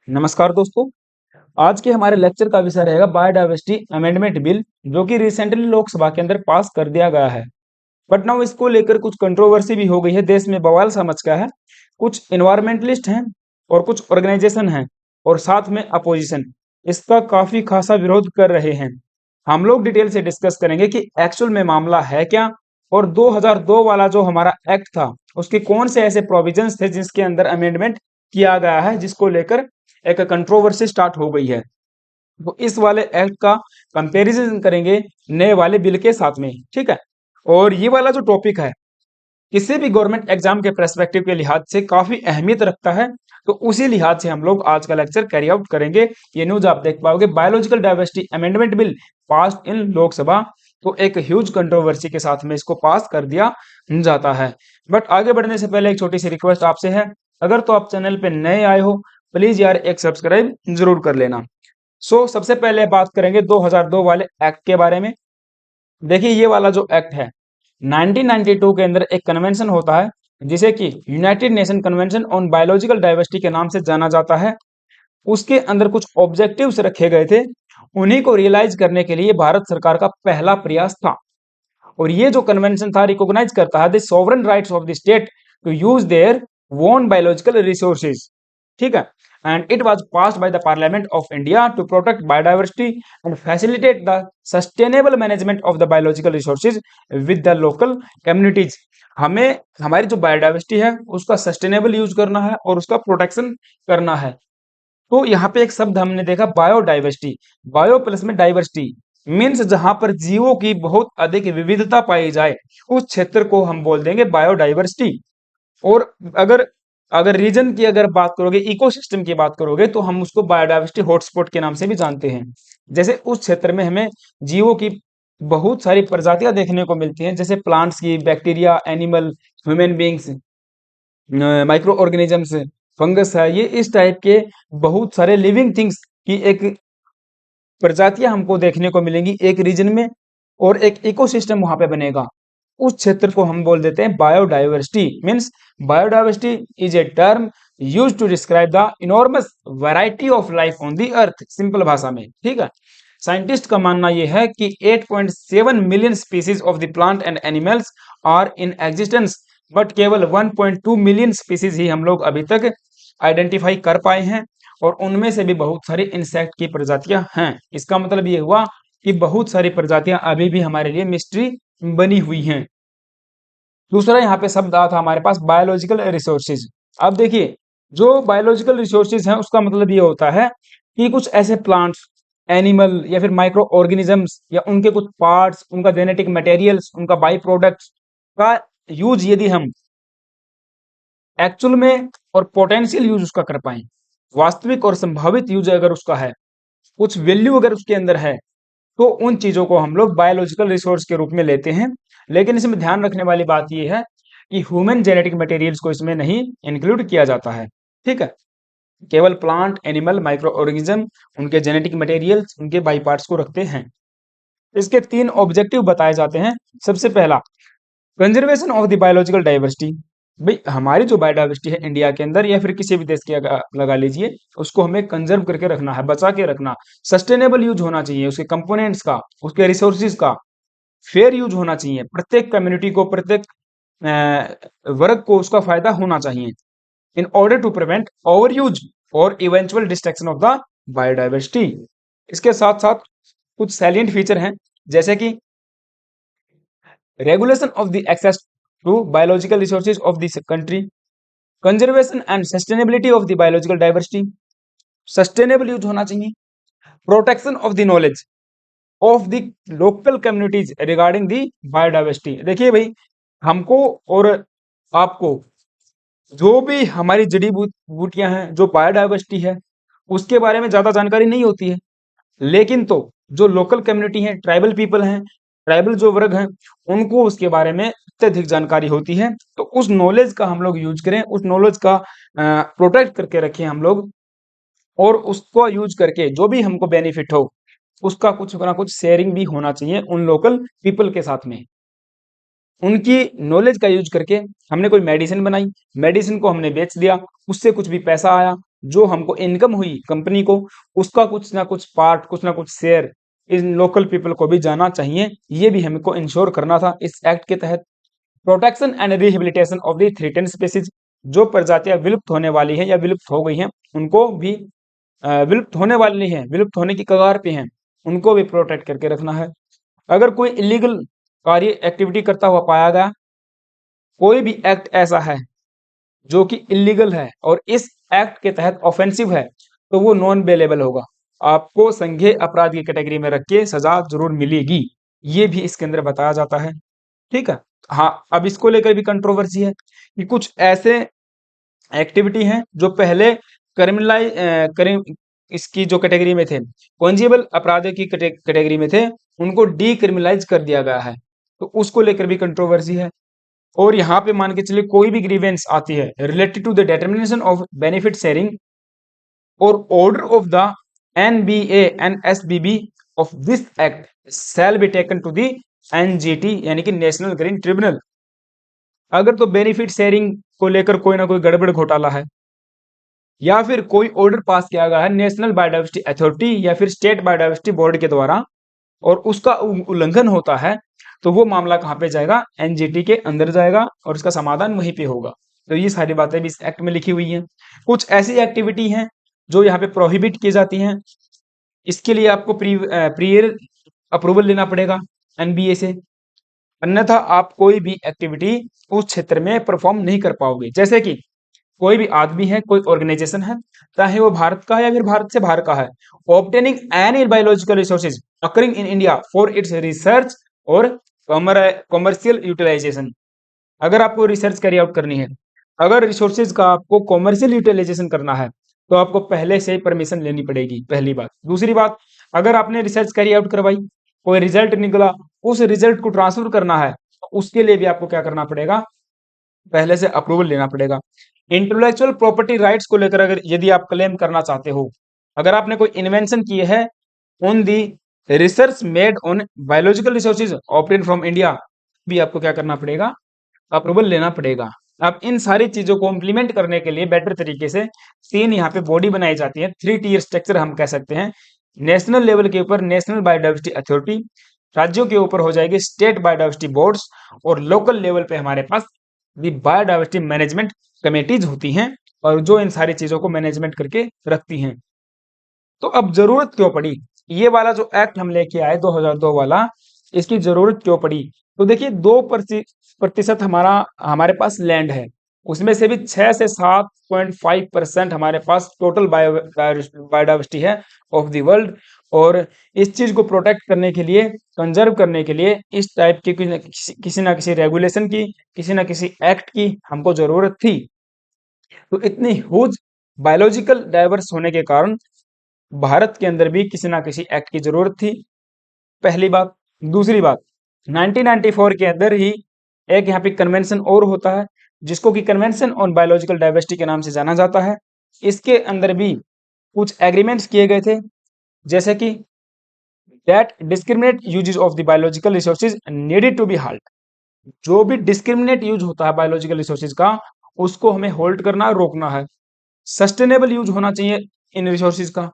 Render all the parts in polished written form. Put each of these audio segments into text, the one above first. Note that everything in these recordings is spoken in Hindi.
नमस्कार दोस्तों। आज के हमारे लेक्चर का विषय रहेगा बायोडायवर्सिटी अमेंडमेंट बिल, जो कि रिसेंटली लोकसभा के अंदर पास कर दिया गया है। बट नाउ इसको लेकर कुछ कंट्रोवर्सी भी हो गई है, देश में बवाल सा मच गया है। कुछ इन्वायरमेंटलिस्ट हैं और कुछ ऑर्गेनाइजेशन हैं और साथ में अपोजिशन इसका काफी खासा विरोध कर रहे हैं। हम लोग डिटेल से डिस्कस करेंगे कि एक्चुअल में मामला है क्या, और 2002 वाला जो हमारा एक्ट था उसके कौन से ऐसे प्रोविजंस थे जिसके अंदर अमेंडमेंट किया गया है, जिसको लेकर एक कंट्रोवर्सी स्टार्ट हो गई है। तो इस वाले एक्ट का कंपैरिजन करेंगे नए वाले बिल के साथ में, ठीक है। और ये वाला जो टॉपिक है किसी भी गवर्नमेंट एग्जाम के पर्सपेक्टिव के लिहाज से काफी अहमियत रखता है, तो उसी लिहाज से हम लोग आज का लेक्चर कैरी आउट करेंगे। ये न्यूज आप देख पाओगे, biological diversity amendment bill pass in Lok Sabha. तो एक ह्यूज कंट्रोवर्सी के साथ में इसको पास कर दिया जाता है। बट आगे बढ़ने से पहले एक छोटी सी रिक्वेस्ट आपसे है, अगर तो आप चैनल पे नए आए हो प्लीज यार एक सब्सक्राइब जरूर कर लेना। सबसे पहले बात करेंगे 2002 वाले एक्ट के बारे में। देखिए ये वाला जो एक्ट है 1992 के अंदर एक कन्वेंशन होता है जिसे कि United nation convention on biological diversity के नाम से जाना जाता है। उसके अंदर कुछ ऑब्जेक्टिव्स रखे गए थे, उन्हीं को रियलाइज करने के लिए भारत सरकार का पहला प्रयास था। और ये जो कन्वेंशन था रिकॉग्नाइज करता है the sovereign rights of the state to use their own biological resources, ठीक है। And it was passed by the Parliament of India to protect biodiversity and facilitate the sustainable management of the biological resources with the local communities. हमें हमारी जो बायोडाइवर्सिटी है उसका सस्टेनेबल यूज करना है और उसका प्रोटेक्शन करना है। तो यहाँ पे एक शब्द हमने देखा बायोडाइवर्सिटी, बायो प्लस में डाइवर्सिटी मीन्स जहां पर जीवों की बहुत अधिक विविधता पाई जाए उस क्षेत्र को हम बोल देंगे बायोडाइवर्सिटी। और अगर अगर रीजन की अगर बात करोगे, इकोसिस्टम की बात करोगे, तो हम उसको बायोडाइवर्सिटी हॉटस्पॉट के नाम से भी जानते हैं। जैसे उस क्षेत्र में हमें जीवों की बहुत सारी प्रजातियां देखने को मिलती हैं, जैसे प्लांट्स की, bacteria, animal, human beings, micro organisms, fungus है, ये इस टाइप के बहुत सारे लिविंग थिंग्स की एक प्रजातियां हमको देखने को मिलेंगी एक रीजन में, और एक इकोसिस्टम वहां पे बनेगा। उस क्षेत्र को हम बोल देते हैं biodiversity. Means biodiversity is a term used to describe the enormous variety of life on the earth, simple भाषा में, ठीक है। साइंटिस्ट का मानना यह है कि 8.7 million species of the plant and animals are in existence, but केवल 1.2 मिलियन स्पीसीज ही हम लोग अभी तक आइडेंटिफाई कर पाए हैं, और उनमें से भी बहुत सारी इंसेक्ट की प्रजातियां हैं। इसका मतलब ये हुआ कि बहुत सारी प्रजातियां अभी भी हमारे लिए मिस्ट्री बनी हुई हैं। दूसरा यहाँ पे शब्द आता था हमारे पास बायोलॉजिकल रिसोर्सेज। अब देखिए जो बायोलॉजिकल रिसोर्सेज हैं उसका मतलब ये होता है कि कुछ ऐसे प्लांट्स, एनिमल या फिर माइक्रो ऑर्गेनिजम्स या उनके कुछ पार्ट्स, उनका जेनेटिक मटेरियल्स, उनका बाई प्रोडक्ट्स का यूज यदि हम एक्चुअल में और पोटेंशियल यूज उसका कर पाए, वास्तविक और संभावित यूज अगर उसका है, कुछ वैल्यू अगर उसके अंदर है, तो उन चीजों को हम लोग बायोलॉजिकल रिसोर्स के रूप में लेते हैं। लेकिन इसमें ध्यान रखने वाली बात यह है कि ह्यूमन जेनेटिक मटेरियल्स को इसमें नहीं इंक्लूड किया जाता है, ठीक है। केवल प्लांट, एनिमल, माइक्रो ऑर्गेनिज्म, उनके जेनेटिक मटेरियल्स, उनके बाई पार्ट्स को रखते हैं। इसके 3 ऑब्जेक्टिव बताए जाते हैं। सबसे पहला, conservation of the biological diversity. भाई हमारी जो बायोडाइवर्सिटी है इंडिया के अंदर या फिर किसी भी देश की लगा लीजिए, उसको हमें कंजर्व करके रखना है, बचा के रखना। सस्टेनेबल यूज होना चाहिए उसके कंपोनेंट्स का, उसके रिसोर्सेज का फेयर यूज होना चाहिए। प्रत्येक कम्युनिटी को, प्रत्येक वर्ग को उसका फायदा होना चाहिए। In order to prevent overuse और eventual destruction of the biodiversity. इसके साथ साथ कुछ सैलिएंट फीचर हैं, जैसे कि regulation of the access to biological resources of this country, conservation and sustainability of the biological diversity, sustainable use होना चाहिए, protection of the knowledge of the local communities regarding the biodiversity। देखिए भाई, हमको और आपको जो भी हमारी जड़ी बूटियां हैं, जो बायोडाइवर्सिटी है, उसके बारे में ज्यादा जानकारी नहीं होती है। लेकिन तो जो लोकल कम्युनिटी है, ट्राइबल पीपल हैं, ट्राइबल जो वर्ग हैं, उनको उसके बारे में अत्यधिक जानकारी होती है। तो उस नॉलेज का हम लोग यूज करें, उस नॉलेज का प्रोटेक्ट करके रखें हम लोग, और उसको यूज करके जो भी हमको बेनिफिट हो उसका कुछ ना कुछ शेयरिंग भी होना चाहिए उन लोकल पीपल के साथ में। उनकी नॉलेज का यूज करके हमने कोई मेडिसिन बनाई, मेडिसिन को हमने बेच दिया, उससे कुछ भी पैसा आया, जो हमको इनकम हुई कंपनी को, उसका कुछ ना कुछ पार्ट, कुछ ना कुछ शेयर इन लोकल पीपल को भी जाना चाहिए। ये भी हमको इंश्योर करना था इस एक्ट के तहत। Protection and rehabilitation of the threatened species, जो प्रजातियां विलुप्त होने वाली हैं या विलुप्त हो गई हैं, उनको भी विलुप्त होने वाली हैं, विलुप्त होने की कगार पे हैं, उनको भी प्रोटेक्ट करके रखना है। अगर कोई इलीगल कार्य एक्टिविटी करता हुआ पाया गया, कोई भी एक्ट ऐसा है जो कि इलीगल है और इस एक्ट के तहत ऑफेंसिव है, तो वो नॉन बेलेबल होगा, आपको संज्ञेय अपराध की कैटेगरी में रख के सजा जरूर मिलेगी। ये भी इसके अंदर बताया जाता है। ठीक है। हाँ, अब इसको लेकर भी कंट्रोवर्सी है कि कुछ ऐसे एक्टिविटी हैं जो पहले क्रिमिनलाइज क्रिम इसकी जो कैटेगरी में थे, कॉन्जिबल अपराधों की कैटेगरी में थे, उनको डीक्रिमिनलाइज कर दिया गया है, तो उसको लेकर भी कंट्रोवर्सी है। और यहाँ पे मान के चलिए कोई भी ग्रीवेंस आती है related to the determination of benefit sharing और order of the NBA and SBB of this act shall be taken to the NGT यानी कि नेशनल ग्रीन ट्रिब्यूनल। अगर तो बेनिफिट शेयरिंग को लेकर कोई ना कोई गड़बड़ घोटाला है या फिर कोई ऑर्डर पास किया गया है नेशनल बायोडाइवर्सिटी अथॉरिटी या फिर स्टेट बायोडाइवर्सिटी बोर्ड के द्वारा और उसका उल्लंघन होता है, तो वो मामला कहाँ पे जाएगा? NGT के अंदर जाएगा और इसका समाधान वहीं पे होगा। तो ये सारी बातें भी इस एक्ट में लिखी हुई हैं। कुछ ऐसी एक्टिविटी हैं जो यहाँ पे प्रोहिबिट की जाती हैं, इसके लिए आपको प्रियर अप्रूवल लेना पड़ेगा NBA से, अन्यथा आप कोई भी एक्टिविटी उस क्षेत्र में परफॉर्म नहीं कर पाओगे। जैसे कि कोई भी आदमी है, कोई ऑर्गेनाइजेशन है, चाहे वो भारत का है या फिर भारत से बाहर का है, obtaining any biological resources occurring in India for its research और कॉमर्शियल यूटिलाइजेशन। अगर आपको रिसर्च कैरी आउट करनी है, अगर रिसोर्सेज का आपको कॉमर्शियल यूटिलाइजेशन करना है, तो आपको पहले से परमिशन लेनी पड़ेगी, पहली बात। दूसरी बात, अगर आपने रिसर्च कैरी आउट करवाई, कोई रिजल्ट निकला, उस रिजल्ट को ट्रांसफर करना है, तो उसके लिए भी आपको क्या करना पड़ेगा? पहले से अप्रूवल लेना पड़ेगा। इंटेलेक्चुअल प्रॉपर्टी राइट्स को लेकर अगर यदि आप क्लेम करना चाहते हो, अगर आपने कोई इन्वेंशन की है on the research made on biological resources obtain from India, भी आपको क्या करना पड़ेगा? अप्रूवल लेना पड़ेगा। अब इन सारी चीजों को इम्प्लीमेंट करने के लिए बेटर तरीके से 3 यहाँ पे बॉडी बनाई जाती है, 3 टीयर स्ट्रक्चर हम कह सकते हैं। नेशनल लेवल के ऊपर नेशनल बायोडाइवर्सिटी अथॉरिटी, राज्यों के ऊपर हो जाएगी स्टेट बायोडाइवर्सिटी बोर्ड्स, और लोकल लेवल पे हमारे पास दी बायोडाइवर्सिटी मैनेजमेंट कमेटीज होती हैं, और जो इन सारी चीजों को मैनेजमेंट करके रखती हैं। तो अब जरूरत क्यों पड़ी? ये वाला जो एक्ट हम लेके आए 2002 वाला, इसकी जरूरत क्यों पड़ी? तो देखिए 2% हमारा हमारे पास लैंड है, उसमें से भी 6 से 7.5% हमारे पास टोटल बायोडाइवर्सिटी है ऑफ द वर्ल्ड। और इस चीज को प्रोटेक्ट करने के लिए, कंजर्व करने के लिए इस टाइप की किसी ना किसी रेगुलेशन की, किसी ना किसी एक्ट की हमको जरूरत थी। तो इतनी ह्यूज बायोलॉजिकल डाइवर्स होने के कारण भारत के अंदर भी किसी ना किसी एक्ट की जरूरत थी, पहली बात। दूसरी बात, 1994 के अंदर ही एक यहाँ पे कन्वेंशन और होता है, जिसको कि कन्वेंशन ऑन बायोलॉजिकल डाइवर्सिटी के नाम से जाना जाता है। इसके अंदर भी कुछ एग्रीमेंट्स किए गए थे, जैसे कि that discriminate uses of the biological resources needed to be halt. जो भी डिस्क्रिमिनेट यूज होता है बायोलॉजिकल रिसोर्सेज का, उसको हमें होल्ड करना, रोकना है। सस्टेनेबल यूज होना चाहिए इन रिसोर्सेज का।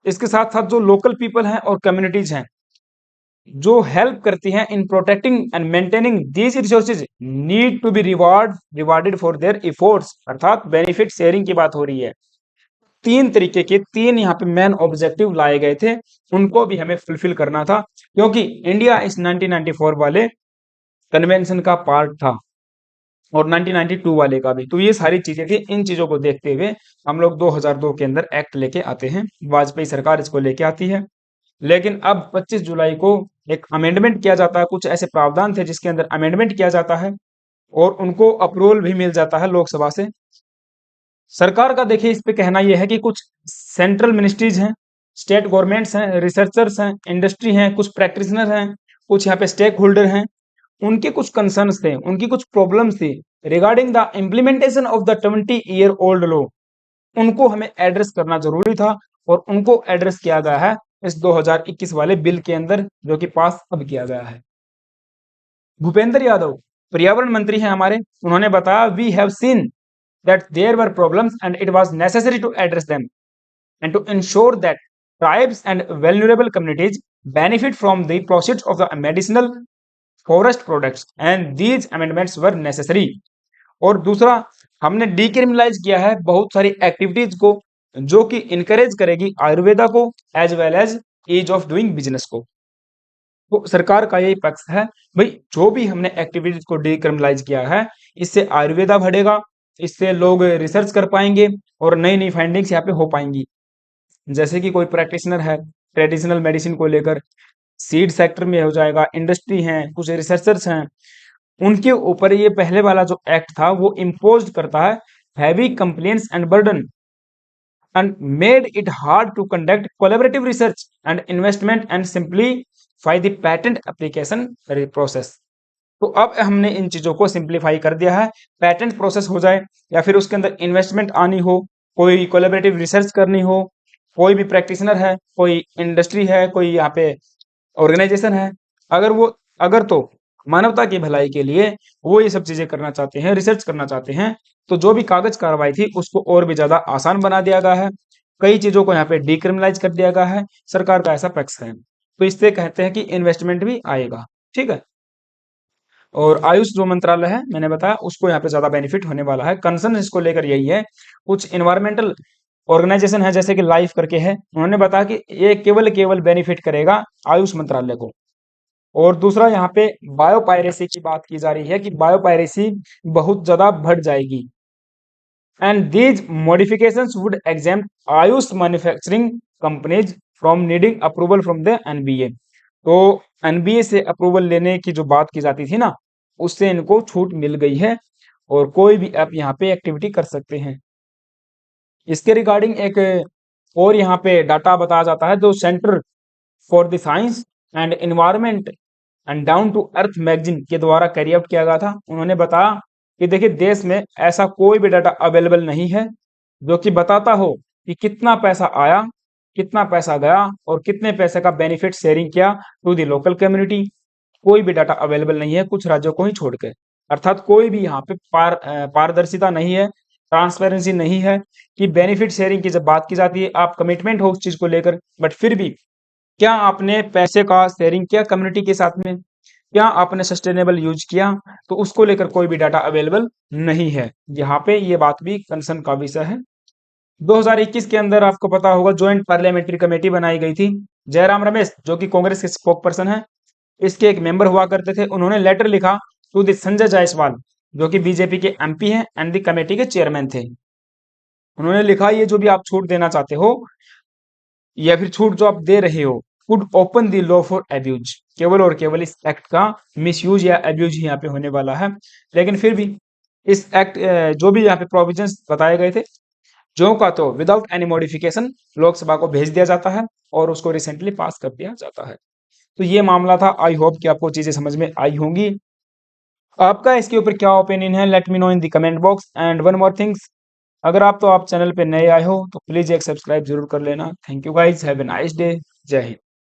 इसके साथ साथ जो लोकल पीपल हैं और कम्युनिटीज हैं, जो हेल्प करती हैं in protecting and maintaining these resources, need to be rewarded for their efforts, अर्थात बेनिफिट शेयरिंग की बात हो रही है। 3 तरीके के 3 यहाँ पे मेन ऑब्जेक्टिव लाए गए थे, उनको भी हमें फुलफिल करना था, क्योंकि इंडिया इस 1994 वाले कन्वेंशन का पार्ट था और 1992 वाले का भी। तो ये सारी चीजें थी, इन चीजों को देखते हुए हम लोग 2002 के अंदर एक्ट लेके आते हैं, वाजपेयी सरकार इसको लेके आती है। लेकिन अब 25 जुलाई को एक अमेंडमेंट किया जाता है, कुछ ऐसे प्रावधान थे जिसके अंदर अमेंडमेंट किया जाता है और उनको अप्रूवल भी मिल जाता है लोकसभा से। सरकार का देखिए इस पे कहना यह है कि कुछ सेंट्रल मिनिस्ट्रीज हैं, स्टेट गवर्नमेंट्स हैं, रिसर्चर्स हैं, इंडस्ट्री हैं, कुछ प्रैक्टिशनर हैं, कुछ यहाँ पे स्टेक होल्डर हैं, उनके कुछ कंसर्न्स थे, उनकी कुछ प्रॉब्लम्स थी regarding the implementation of the 20 year old law. उनको हमें एड्रेस करना जरूरी था और उनको एड्रेस किया गया है इस 2021 वाले बिल के अंदर, जो कि पास अब किया गया है। भूपेंद्र यादव पर्यावरण मंत्री हैं हमारे, उन्होंने बताया we have seen that there were problems and it was necessary to address them and to ensure that tribes and vulnerable communities benefit from the proceeds of the medicinal forest products and these amendments were necessary। और दूसरा, हमने डीक्रिमिनलाइज किया है बहुत सारी एक्टिविटीज को जो कि इनकरेज करेगी आयुर्वेदा को as well as ease of doing business को। तो सरकार का यही पक्ष है, भाई जो भी हमने एक्टिविटीज को डीक्रिमिनलाइज किया है इससे आयुर्वेदा बढ़ेगा, इससे लोग रिसर्च कर पाएंगे और नई नई फाइंडिंग्स यहाँ पे हो पाएंगी। जैसे कि कोई प्रैक्टिशनर है ट्रेडिशनल मेडिसिन को लेकर, सीड सेक्टर में हो जाएगा, इंडस्ट्री है, कुछ रिसर्चर्स हैं, उनके ऊपर ये पहले वाला जो एक्ट था वो इम्पोज करता है heavy complaints and burden and made it hard to conduct collaborative research and investment and simplify the patent application process। तो अब हमने इन चीजों को सिंप्लीफाई कर दिया है, पैटेंट प्रोसेस हो जाए या फिर उसके अंदर इन्वेस्टमेंट आनी हो, कोई कोलैबोरेटिव रिसर्च करनी हो, कोई भी प्रैक्टिशनर है, कोई इंडस्ट्री है, कोई यहाँ पे ऑर्गेनाइजेशन है, अगर तो मानवता की भलाई के लिए वो ये सब चीजें करना चाहते हैं, रिसर्च करना चाहते हैं, तो जो भी कागज कार्रवाई थी उसको और भी ज्यादा आसान बना दिया गया है, कई चीजों को यहाँ पे डिक्रिमिनलाइज कर दिया गया है। सरकार का ऐसा पक्ष है, तो इससे कहते हैं कि इन्वेस्टमेंट भी आएगा। ठीक है, और आयुष जो मंत्रालय है मैंने बताया उसको यहाँ पे ज्यादा बेनिफिट होने वाला है। कंसर्न इसको लेकर यही है, कुछ इन्वायरमेंटल ऑर्गेनाइजेशन है जैसे कि लाइफ करके है, उन्होंने बताया कि ये केवल बेनिफिट करेगा आयुष मंत्रालय को। और दूसरा यहाँ पे बायोपायरेसी की बात की जा रही है कि बायोपायरेसी बहुत ज्यादा बढ़ जाएगी and these modifications would exempt Ayush manufacturing companies from needing approval from the NBA। तो NBA से अप्रूवल लेने की जो बात की जाती थी ना, उससे इनको छूट मिल गई है और कोई भी आप यहाँ पे एक्टिविटी कर सकते हैं। इसके रिगार्डिंग एक और यहाँ पे डाटा बताया जाता है जो Centre for the Science and Environment and Down to Earth magazine के द्वारा कैरी आउट किया गया था। उन्होंने बताया कि देखिए देश में ऐसा कोई भी डाटा अवेलेबल नहीं है जो कि बताता हो कि कितना पैसा आया, कितना पैसा गया और कितने पैसे का बेनिफिट शेयरिंग किया टू द लोकल कम्युनिटी। कोई भी डाटा अवेलेबल नहीं है कुछ राज्यों को ही छोड़ के, अर्थात कोई भी यहाँ पे पारदर्शिता नहीं है, ट्रांसपेरेंसी नहीं है कि बेनिफिट शेयरिंग की जब बात की जाती है आप कमिटमेंट हो उस चीज को लेकर, बट फिर भी क्या आपने पैसे का शेयरिंग किया कम्युनिटी के साथ में, क्या आपने सस्टेनेबल यूज किया, तो उसको लेकर कोई भी डाटा अवेलेबल नहीं है। यहाँ पे ये बात भी कंसर्न का विषय है। 2021 के अंदर आपको पता होगा ज्वाइंट पार्लियामेंट्री कमेटी बनाई गई थी, जयराम रमेश जो कि कांग्रेस के स्पोक पर्सन है इसके एक मेंबर हुआ करते थे, उन्होंने लेटर लिखा टू द संजय जायसवाल जो कि बीजेपी के एमपी हैं एंड द कमेटी के चेयरमैन थे। उन्होंने लिखा ये जो भी आप छूट देना चाहते हो या फिर छूट जो आप दे रहे हो could open the law for abuse, केवल और केवल इस एक्ट का मिसयूज या एब्यूज ही यहाँ पे होने वाला है। लेकिन फिर भी इस एक्ट जो भी यहाँ पे प्रोविजंस बताए गए थे जो का तो विदाउट एनी मॉडिफिकेशन लोकसभा को भेज दिया जाता है और उसको रिसेंटली पास कर दिया जाता है। तो ये मामला था, आई होप कि आपको चीजें समझ में आई होंगी। आपका इसके ऊपर क्या ओपिनियन है, let me know in the comment box. And one more things, अगर आप चैनल पे नए आए हो तो प्लीज एक सब्सक्राइब जरूर कर लेना। Thank you guys, have a nice day, जय हिंद।